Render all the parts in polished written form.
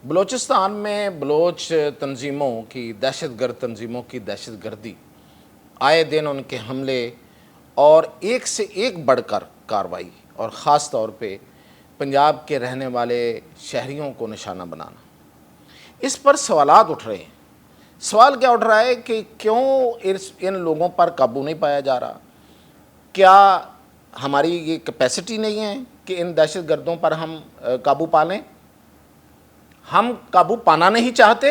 بلوچستان میں بلوچ تنظیموں کی دہشت گرد تنظیموں کی دہشت گردی، آئے دن ان کے حملے اور ایک سے ایک بڑھ کر کارروائی، اور خاص طور پہ پنجاب کے رہنے والے شہریوں کو نشانہ بنانا، اس پر سوالات اٹھ رہے ہیں۔ سوال کیا اٹھ رہا ہے کہ کیوں ان لوگوں پر قابو نہیں پایا جا رہا؟ کیا ہماری یہ کیپیسٹی نہیں ہے کہ ان دہشت گردوں پر ہم قابو پا لیں؟ ہم قابو پانا نہیں چاہتے،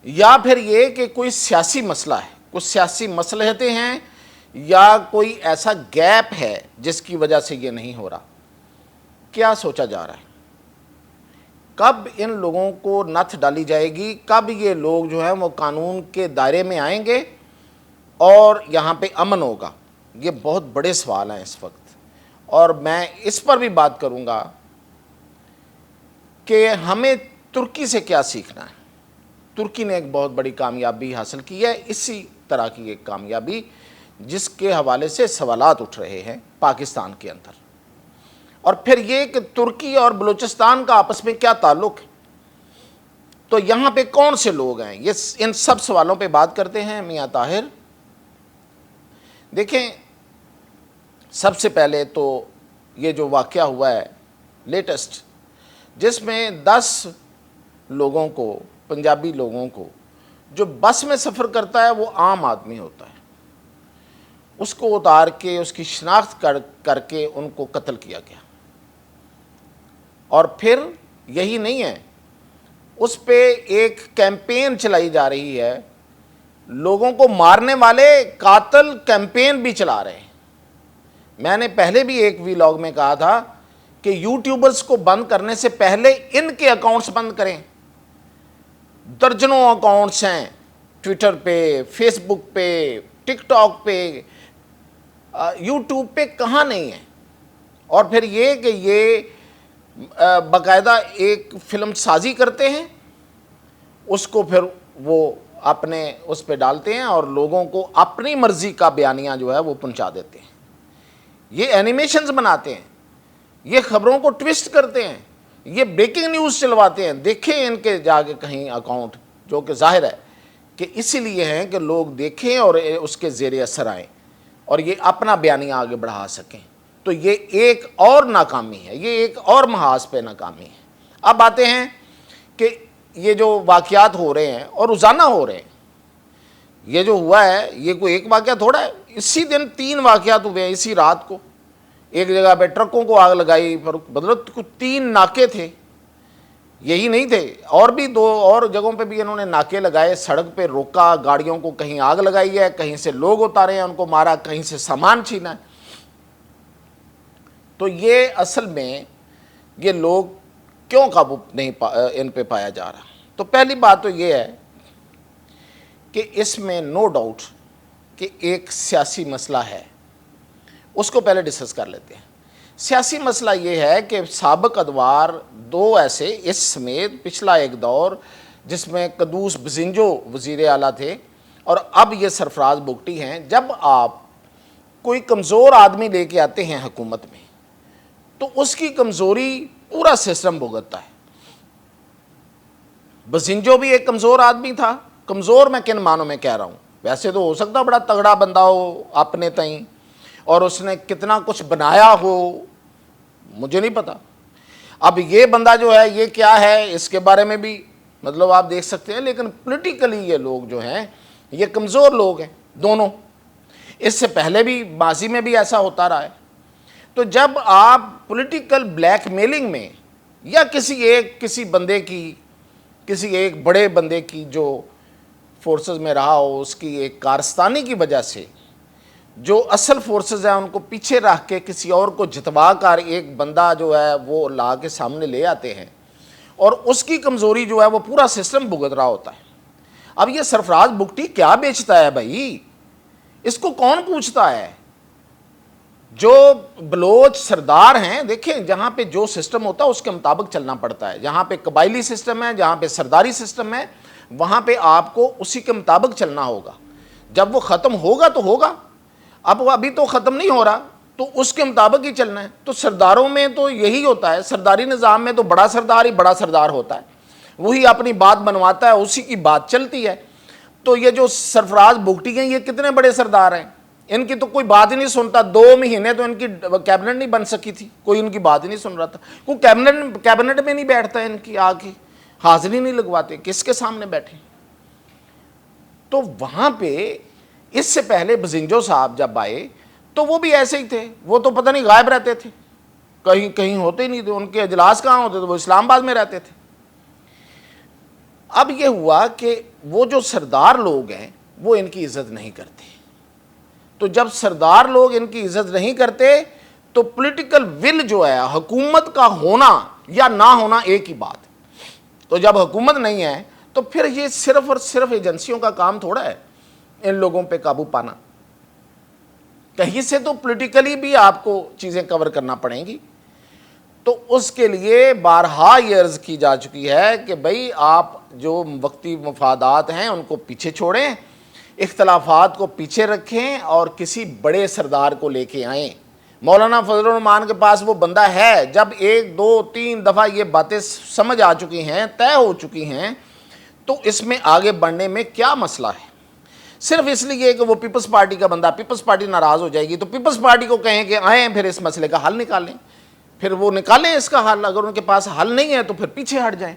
یا پھر یہ کہ کوئی سیاسی مسئلہ ہے، کچھ سیاسی مصلحتیں ہیں، یا کوئی ایسا گیپ ہے جس کی وجہ سے یہ نہیں ہو رہا؟ کیا سوچا جا رہا ہے؟ کب ان لوگوں کو نتھ ڈالی جائے گی؟ کب یہ لوگ جو ہیں وہ قانون کے دائرے میں آئیں گے اور یہاں پہ امن ہوگا؟ یہ بہت بڑے سوال ہیں اس وقت، اور میں اس پر بھی بات کروں گا کہ ہمیں ترکی سے کیا سیکھنا ہے۔ ترکی نے ایک بہت بڑی کامیابی حاصل کی ہے، اسی طرح کی ایک کامیابی جس کے حوالے سے سوالات اٹھ رہے ہیں پاکستان کے اندر، اور پھر یہ کہ ترکی اور بلوچستان کا آپس میں کیا تعلق ہے، تو یہاں پہ کون سے لوگ ہیں، یہ ان سب سوالوں پہ بات کرتے ہیں میاں طاہر۔ دیکھیں، سب سے پہلے تو یہ جو واقعہ ہوا ہے لیٹسٹ، جس میں 10 لوگوں کو، پنجابی لوگوں کو، جو بس میں سفر کرتا ہے وہ عام آدمی ہوتا ہے، اس کو اتار کے اس کی شناخت کر کے ان کو قتل کیا گیا، اور پھر یہی نہیں ہے، اس پہ ایک کیمپین چلائی جا رہی ہے، لوگوں کو مارنے والے قاتل کیمپین بھی چلا رہے ہیں۔ میں نے پہلے بھی ایک ویلاگ میں کہا تھا کہ یوٹیوبرز کو بند کرنے سے پہلے ان کے اکاؤنٹس بند کریں۔ درجنوں اکاؤنٹس ہیں ٹویٹر پہ، فیس بک پہ، ٹک ٹاک پہ، یوٹیوب پہ، کہاں نہیں ہے؟ اور پھر یہ کہ یہ باقاعدہ ایک فلم سازی کرتے ہیں، اس کو پھر وہ اپنے اس پہ ڈالتے ہیں اور لوگوں کو اپنی مرضی کا بیانیہ جو ہے وہ پہنچا دیتے ہیں۔ یہ اینیمیشنز بناتے ہیں، یہ خبروں کو ٹویسٹ کرتے ہیں، یہ بریکنگ نیوز چلواتے ہیں۔ دیکھیں ان کے جا کے کہیں اکاؤنٹ، جو کہ ظاہر ہے کہ اسی لیے ہیں کہ لوگ دیکھیں اور اس کے زیر اثر آئیں اور یہ اپنا بیانیہ آگے بڑھا سکیں۔ تو یہ ایک اور ناکامی ہے، یہ ایک اور محاذ پہ ناکامی ہے۔ اب آتے ہیں کہ یہ جو واقعات ہو رہے ہیں اور روزانہ ہو رہے ہیں، یہ جو ہوا ہے یہ کوئی ایک واقعہ تھوڑا ہے، اسی دن 3 واقعات ہوئے ہیں، اسی رات کو ایک جگہ پہ ٹرکوں کو آگ لگائی، بدلت 3 ناکے تھے، یہی نہیں تھے، اور بھی 2 اور جگہوں پہ بھی انہوں نے ناکے لگائے، سڑک پہ روکا گاڑیوں کو، کہیں آگ لگائی ہے، کہیں سے لوگ اتارے ہیں ان کو مارا، کہیں سے سامان چھینا ہے۔ تو یہ اصل میں یہ لوگ کیوں قابو نہیں ان پہ پایا جا رہا؟ تو پہلی بات تو یہ ہے کہ اس میں نو ڈاؤٹ کہ ایک سیاسی مسئلہ ہے، اس کو پہلے ڈسکس کر لیتے ہیں۔ سیاسی مسئلہ یہ ہے کہ سابق ادوار 2 ایسے، اس سمیت پچھلا ایک دور جس میں قدوس بزنجو وزیر اعلیٰ تھے اور اب یہ سرفراز بگٹی ہیں، جب آپ کوئی کمزور آدمی لے کے آتے ہیں حکومت میں تو اس کی کمزوری پورا سسٹم بھگتتا ہے۔ بزنجو بھی ایک کمزور آدمی تھا، کمزور میں کن معنوں میں کہہ رہا ہوں، ویسے تو ہو سکتا بڑا تگڑا بندہ ہو اپنے تئیں اور اس نے کتنا کچھ بنایا ہو، مجھے نہیں پتا۔ اب یہ بندہ جو ہے یہ کیا ہے، اس کے بارے میں بھی مطلب آپ دیکھ سکتے ہیں، لیکن پولیٹیکلی یہ لوگ جو ہیں یہ کمزور لوگ ہیں دونوں، اس سے پہلے بھی ماضی میں بھی ایسا ہوتا رہا ہے۔ تو جب آپ پولیٹیکل بلیک میلنگ میں یا کسی بندے کی، کسی ایک بڑے بندے کی جو فورسز میں رہا ہو، اس کی ایک کارستانی کی وجہ سے جو اصل فورسز ہیں ان کو پیچھے رکھ کے کسی اور کو جتوا کر ایک بندہ جو ہے وہ لا کے سامنے لے آتے ہیں، اور اس کی کمزوری جو ہے وہ پورا سسٹم بھگت رہا ہوتا ہے۔ اب یہ سرفراز بگٹی کیا بیچتا ہے بھائی؟ اس کو کون پوچھتا ہے؟ جو بلوچ سردار ہیں، دیکھیں جہاں پہ جو سسٹم ہوتا ہے اس کے مطابق چلنا پڑتا ہے، جہاں پہ قبائلی سسٹم ہے، جہاں پہ سرداری سسٹم ہے، وہاں پہ آپ کو اسی کے مطابق چلنا ہوگا۔ جب وہ ختم ہوگا تو ہوگا، اب وہ ابھی تو ختم نہیں ہو رہا، تو اس کے مطابق ہی چلنا ہے۔ تو سرداروں میں تو یہی ہوتا ہے، سرداری نظام میں تو بڑا سردار ہی بڑا سردار ہوتا ہے، وہی اپنی بات بنواتا ہے, اسی کی بات چلتی ہے. تو یہ جو سرفراز بگٹی ہیں یہ کتنے بڑے سردار ہیں, ان کی تو کوئی بات ہی نہیں سنتا. 2 مہینے تو ان کی کیبنٹ نہیں بن سکی تھی, کوئی ان کی بات ہی نہیں سن رہا تھا. کوئی کیبنٹ میں نہیں بیٹھتا ان کی, آ کے حاضری نہیں لگواتے, کس کے سامنے بیٹھے. تو وہاں پہ اس سے پہلے بزنجو صاحب جب آئے تو وہ بھی ایسے ہی تھے, وہ تو پتہ نہیں غائب رہتے تھے, کہیں ہوتے ہی نہیں تھے, ان کے اجلاس کہاں ہوتے تھے, وہ اسلام آباد میں رہتے تھے. اب یہ ہوا کہ وہ جو سردار لوگ ہیں وہ ان کی عزت نہیں کرتے. تو جب سردار لوگ ان کی عزت نہیں کرتے تو پولیٹیکل ول جو ہے, حکومت کا ہونا یا نہ ہونا ایک ہی بات. تو جب حکومت نہیں ہے تو پھر یہ صرف اور صرف ایجنسیوں کا کام تھوڑا ہے ان لوگوں پہ قابو پانا. کہیں سے تو پولیٹیکلی بھی آپ کو چیزیں کور کرنا پڑیں گی. تو اس کے لیے بارہا یہ عرض کی جا چکی ہے کہ بھئی آپ جو وقتی مفادات ہیں ان کو پیچھے چھوڑیں, اختلافات کو پیچھے رکھیں اور کسی بڑے سردار کو لے کے آئیں. مولانا فضل الرحمان کے پاس وہ بندہ ہے. جب 1 2 3 دفعہ یہ باتیں سمجھ آ چکی ہیں, طے ہو چکی ہیں, تو اس میں آگے بڑھنے میں کیا مسئلہ ہے. صرف اس لیے کہ وہ پیپلز پارٹی کا بندہ, پیپلز پارٹی ناراض ہو جائے گی تو پیپلز پارٹی کو کہیں کہ آئیں پھر اس مسئلے کا حل نکالیں, پھر وہ نکالیں اس کا حل. اگر ان کے پاس حل نہیں ہے تو پھر پیچھے ہٹ جائیں.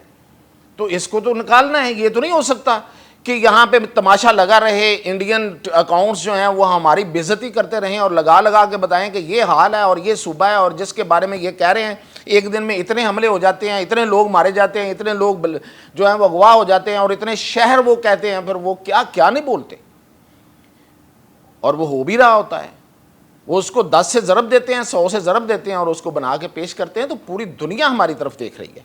تو اس کو تو نکالنا ہے. یہ تو نہیں ہو سکتا کہ یہاں پہ تماشا لگا رہے, انڈین اکاؤنٹس جو ہیں وہ ہماری بےعزتی کرتے رہیں اور لگا کے بتائیں کہ یہ حال ہے اور یہ صوبہ ہے, اور جس کے بارے میں یہ کہہ رہے ہیں ایک دن میں اتنے حملے ہو جاتے ہیں, اتنے لوگ مارے جاتے ہیں, اتنے لوگ جو ہیں وہ اغوا ہو جاتے ہیں, اور اتنے شہر وہ کہتے ہیں, پھر وہ کیا نہیں بولتے. اور وہ ہو بھی رہا ہوتا ہے. وہ اس کو 10 سے ضرب دیتے ہیں, 100 سے ضرب دیتے ہیں اور اس کو بنا کے پیش کرتے ہیں, تو پوری دنیا ہماری طرف دیکھ رہی ہے.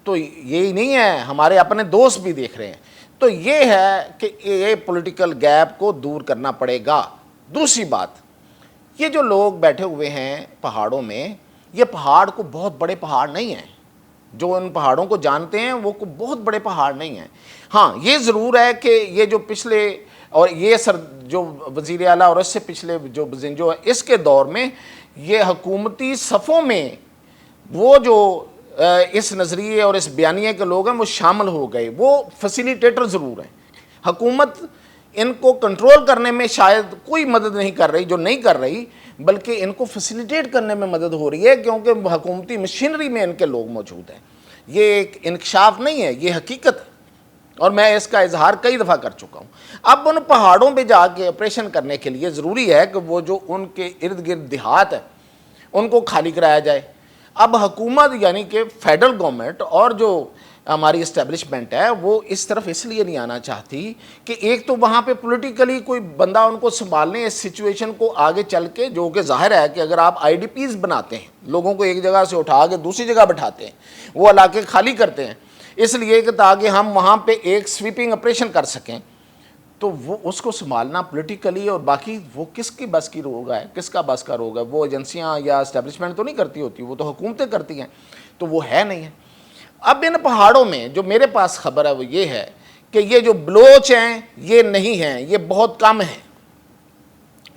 تو یہی نہیں ہے, ہمارے اپنے دوست بھی دیکھ رہے ہیں. تو یہ ہے کہ یہ پولیٹیکل گیپ کو دور کرنا پڑے گا. دوسری بات, یہ جو لوگ بیٹھے ہوئے ہیں پہاڑوں میں, یہ پہاڑ کو بہت بڑے پہاڑ نہیں ہیں. جو ان پہاڑوں کو جانتے ہیں وہ کو بہت بڑے پہاڑ نہیں ہیں. ہاں یہ ضرور ہے کہ یہ جو پچھلے اور یہ جو وزیر اعلیٰ اور اس سے پچھلے جو بزنجو ہے اس کے دور میں یہ حکومتی صفوں میں وہ جو اس نظریے اور اس بیانیے کے لوگ ہیں وہ شامل ہو گئے. وہ فیسیلیٹیٹر ضرور ہیں. حکومت ان کو کنٹرول کرنے میں شاید کوئی مدد نہیں کر رہی, جو نہیں کر رہی, بلکہ ان کو فیسیلیٹیٹ کرنے میں مدد ہو رہی ہے, کیونکہ حکومتی مشینری میں ان کے لوگ موجود ہیں. یہ ایک انکشاف نہیں ہے, یہ حقیقت ہے, اور میں اس کا اظہار کئی دفعہ کر چکا ہوں. اب ان پہاڑوں پہ جا کے آپریشن کرنے کے لیے ضروری ہے کہ وہ جو ان کے ارد گرد دیہات ہے ان کو خالی کرایا جائے. اب حکومت یعنی کہ فیڈرل گورنمنٹ اور جو ہماری اسٹیبلشمنٹ ہے وہ اس طرف اس لیے نہیں آنا چاہتی کہ ایک تو وہاں پہ پولیٹیکلی کوئی بندہ ان کو سنبھالنے اس سچویشن کو آگے چل کے, جو کہ ظاہر ہے کہ اگر آپ آئی ڈی پیز بناتے ہیں, لوگوں کو ایک جگہ سے اٹھا کے دوسری جگہ بٹھاتے ہیں, وہ علاقے خالی کرتے ہیں اس لیے کہ تاکہ ہم وہاں پہ ایک سویپنگ آپریشن کر سکیں, تو وہ اس کو سنبھالنا پولیٹیکلی اور باقی وہ کس کی بس کی روگ ہے, کس کا بس کا روگ ہے. وہ ایجنسیاں یا اسٹیبلشمنٹ تو نہیں کرتی ہوتی, وہ تو حکومتیں کرتی ہیں, تو وہ ہے نہیں ہے. اب ان پہاڑوں میں جو میرے پاس خبر ہے وہ یہ ہے کہ یہ جو بلوچ ہیں یہ نہیں ہیں, یہ بہت کم ہیں.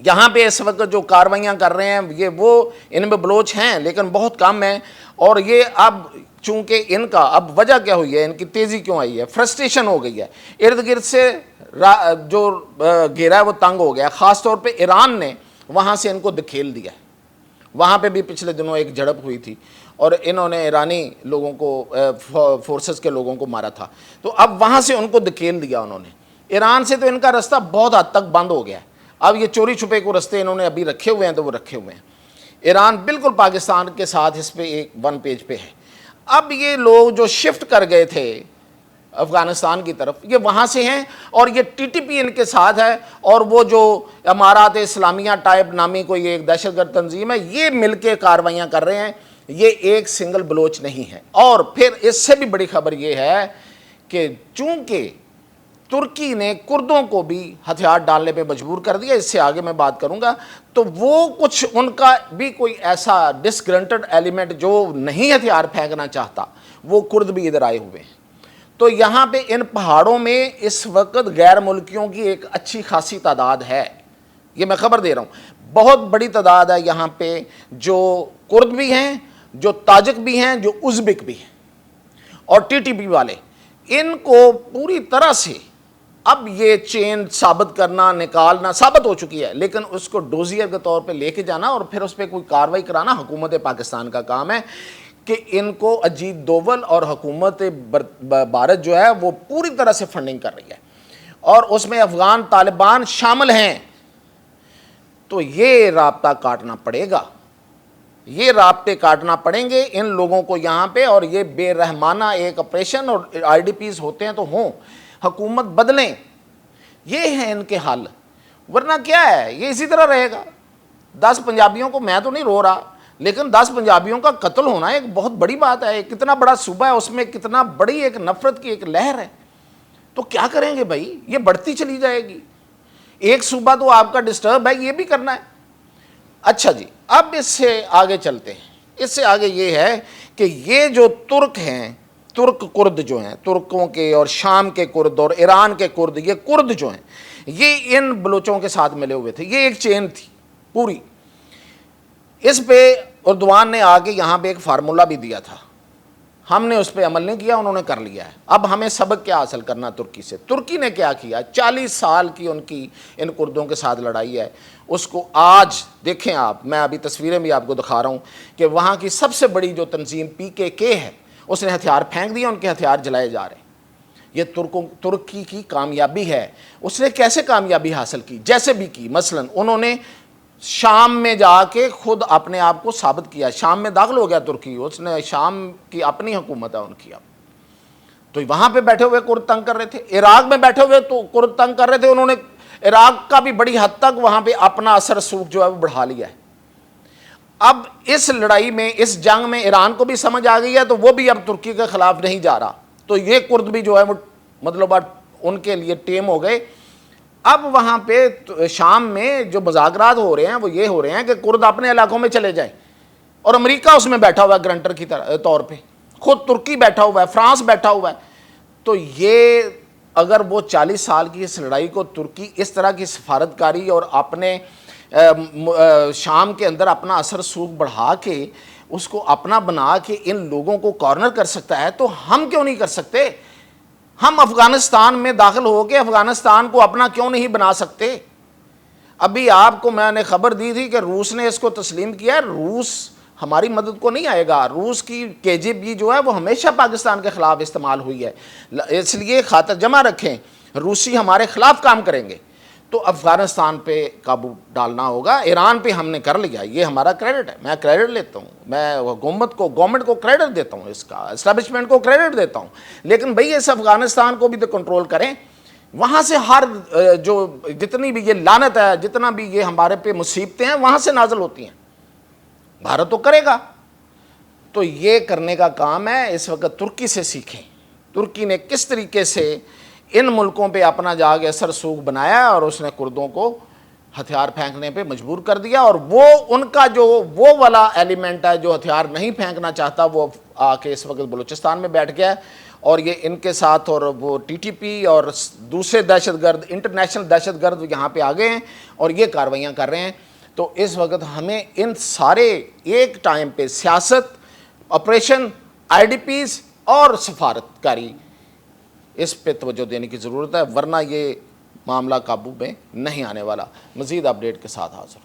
یہاں پہ اس وقت جو کاروائیاں کر رہے ہیں یہ وہ ان میں بلوچ ہیں لیکن بہت کم ہیں. اور یہ اب چونکہ ان کا اب وجہ کیا ہوئی ہے, ان کی تیزی کیوں آئی ہے, فرسٹریشن ہو گئی ہے, ارد گرد سے جو گھیرا ہے وہ تنگ ہو گیا. خاص طور پہ ایران نے وہاں سے ان کو دکھیل دیا ہے. وہاں پہ بھی پچھلے دنوں ایک جھڑپ ہوئی تھی اور انہوں نے ایرانی لوگوں کو فورسز کے لوگوں کو مارا تھا, تو اب وہاں سے ان کو دکھیل دیا انہوں نے. ایران سے تو ان کا رستہ بہت حد تک بند ہو گیا ہے. اب یہ چوری چھپے کو رستے انہوں نے ابھی رکھے ہوئے ہیں تو وہ رکھے ہوئے ہیں. ایران بالکل پاکستان کے ساتھ اس پہ ایک 1 پیج پہ ہے. اب یہ لوگ جو شفٹ کر گئے تھے افغانستان کی طرف یہ وہاں سے ہیں, اور یہ ٹی ٹی پی ان کے ساتھ ہے, اور وہ جو امارات اسلامیہ ٹائپ نامی کوئی ایک دہشت گرد تنظیم ہے یہ مل کے کاروائیاں کر رہے ہیں. یہ ایک سنگل بلوچ نہیں ہے. اور پھر اس سے بھی بڑی خبر یہ ہے کہ چونکہ ترکی نے کردوں کو بھی ہتھیار ڈالنے پہ مجبور کر دیا, اس سے آگے میں بات کروں گا, تو وہ کچھ ان کا بھی کوئی ایسا ڈسگرنٹڈ ایلیمنٹ جو نہیں ہتھیار پھینکنا چاہتا, وہ کرد بھی ادھر آئے ہوئے ہیں. تو یہاں پہ ان پہاڑوں میں اس وقت غیر ملکیوں کی ایک اچھی خاصی تعداد ہے, یہ میں خبر دے رہا ہوں. بہت بڑی تعداد ہے یہاں پہ جو کرد بھی ہیں, جو تاجک بھی ہیں, جو ازبک بھی ہیں. اور ٹی ٹی پی والے، ان کو پوری طرح سے اب یہ چین ثابت کرنا، نکالنا ثابت ہو چکی ہے، لیکن اس کو ڈوزیئر کے طور پہ لے کے جانا اور پھر اس پہ کوئی کاروائی کرانا حکومت پاکستان کا کام ہے کہ ان کو اجیت دوول اور حکومت بھارت جو ہے وہ پوری طرح سے فنڈنگ کر رہی ہے، اور اس میں افغان طالبان شامل ہیں۔ تو یہ رابطہ کاٹنا پڑے گا، یہ رابطے کاٹنا پڑیں گے ان لوگوں کو یہاں پہ، اور یہ بے رحمانہ ایک آپریشن، اور آئی ڈی پیز ہوتے ہیں تو ہوں، حکومت بدلیں، یہ ہے ان کے حل، ورنہ کیا ہے یہ اسی طرح رہے گا۔ 10 پنجابیوں کو، میں تو نہیں رو رہا، لیکن 10 پنجابیوں کا قتل ہونا ایک بہت بڑی بات ہے، کتنا بڑا صوبہ ہے، اس میں کتنا بڑی ایک نفرت کی ایک لہر ہے، تو کیا کریں گے بھائی، یہ بڑھتی چلی جائے گی، ایک صوبہ تو آپ کا ڈسٹرب ہے، یہ بھی کرنا ہے۔ اچھا جی، اب اس سے آگے چلتے ہیں، اس سے آگے یہ ہے کہ یہ جو ترک ہیں، ترک کرد جو ہیں، ترکوں کے اور شام کے کرد اور ایران کے کرد، یہ کرد جو ہیں یہ ان بلوچوں کے ساتھ ملے ہوئے تھے، یہ ایک چین تھی پوری۔ اس پہ اردوان نے آ کے یہاں پہ ایک فارمولہ بھی دیا تھا، ہم نے اس پہ عمل نہیں کیا، انہوں نے کر لیا ہے۔ اب ہمیں سبق کیا حاصل کرنا ترکی سے؟ ترکی نے کیا کیا؟ 40 سال کی ان کی ان کردوں کے ساتھ لڑائی ہے، اس کو آج دیکھیں آپ، میں ابھی تصویریں بھی آپ کو دکھا رہا ہوں کہ وہاں کی سب سے بڑی جو تنظیم PKK ہے، اس نے ہتھیار پھینک دیا، ان کے ہتھیار جلائے جا رہے ہیں۔ یہ ترکی کی کامیابی ہے۔ اس نے کیسے کامیابی حاصل کی؟ جیسے بھی کی، مثلا انہوں نے شام میں جا کے خود اپنے آپ کو ثابت کیا، شام میں داخل ہو گیا ترکی، اس نے شام کی اپنی حکومت ہے ان کی اب، تو وہاں پہ بیٹھے ہوئے کرد تنگ کر رہے تھے، عراق میں بیٹھے ہوئے تو کرد تنگ کر رہے تھے، انہوں نے عراق کا بھی بڑی حد تک وہاں پہ اپنا اثر سوکھ جو ہے وہ بڑھا لیا ہے۔ اب اس لڑائی میں، اس جنگ میں ایران کو بھی سمجھ آ گئی ہے، تو وہ بھی اب ترکی کے خلاف نہیں جا رہا، تو یہ کرد بھی جو ہے وہ مطلب ان کے لیے ٹیم ہو گئے۔ اب وہاں پہ شام میں جو مذاکرات ہو رہے ہیں وہ یہ ہو رہے ہیں کہ کرد اپنے علاقوں میں چلے جائیں، اور امریکہ اس میں بیٹھا ہوا ہے گرنٹر کی طور پہ، خود ترکی بیٹھا ہوا ہے، فرانس بیٹھا ہوا ہے۔ تو یہ اگر وہ 40 سال کی اس لڑائی کو ترکی اس طرح کی سفارتکاری اور اپنے شام کے اندر اپنا اثر سوکھ بڑھا کے اس کو اپنا بنا کے ان لوگوں کو کارنر کر سکتا ہے، تو ہم کیوں نہیں کر سکتے؟ ہم افغانستان میں داخل ہو کے افغانستان کو اپنا کیوں نہیں بنا سکتے؟ ابھی آپ کو میں نے خبر دی تھی کہ روس نے اس کو تسلیم کیا ہے، روس ہماری مدد کو نہیں آئے گا، روس کی KGB جو ہے وہ ہمیشہ پاکستان کے خلاف استعمال ہوئی ہے، اس لیے خاطر جمع رکھیں، روسی ہمارے خلاف کام کریں گے، تو افغانستان پہ قابو ڈالنا ہوگا۔ ایران پہ ہم نے کر لیا، یہ ہمارا کریڈٹ ہے، میں کریڈٹ لیتا ہوں، میں گورنمنٹ کو کریڈٹ دیتا ہوں، اس کا اسٹیبلشمنٹ کو کریڈٹ دیتا ہوں، لیکن بھئی اس افغانستان کو بھی تو کنٹرول کریں، وہاں سے ہر جو جتنی بھی یہ لعنت ہے، جتنا بھی یہ ہمارے پہ مصیبتیں ہیں، وہاں سے نازل ہوتی ہیں، بھارت تو کرے گا۔ تو یہ کرنے کا کام ہے، اس وقت ترکی سے سیکھیں، ترکی نے کس طریقے سے ان ملکوں پہ اپنا جا کے اثر سوکھ بنایا اور اس نے کردوں کو ہتھیار پھینکنے پہ مجبور کر دیا، اور وہ ان کا جو وہ والا ایلیمنٹ ہے جو ہتھیار نہیں پھینکنا چاہتا، وہ آ کے اس وقت بلوچستان میں بیٹھ گیا ہے، اور یہ ان کے ساتھ اور وہ TTP اور دوسرے دہشت گرد، انٹرنیشنل دہشت گرد یہاں پہ آگے ہیں اور یہ کارروائیاں کر رہے ہیں۔ تو اس وقت ہمیں ان سارے ایک ٹائم پہ سیاست، آپریشن، IDPs اور سفارتکاری، اس پہ توجہ دینے کی ضرورت ہے، ورنہ یہ معاملہ قابو میں نہیں آنے والا۔ مزید اپڈیٹ کے ساتھ حاضر ہوں۔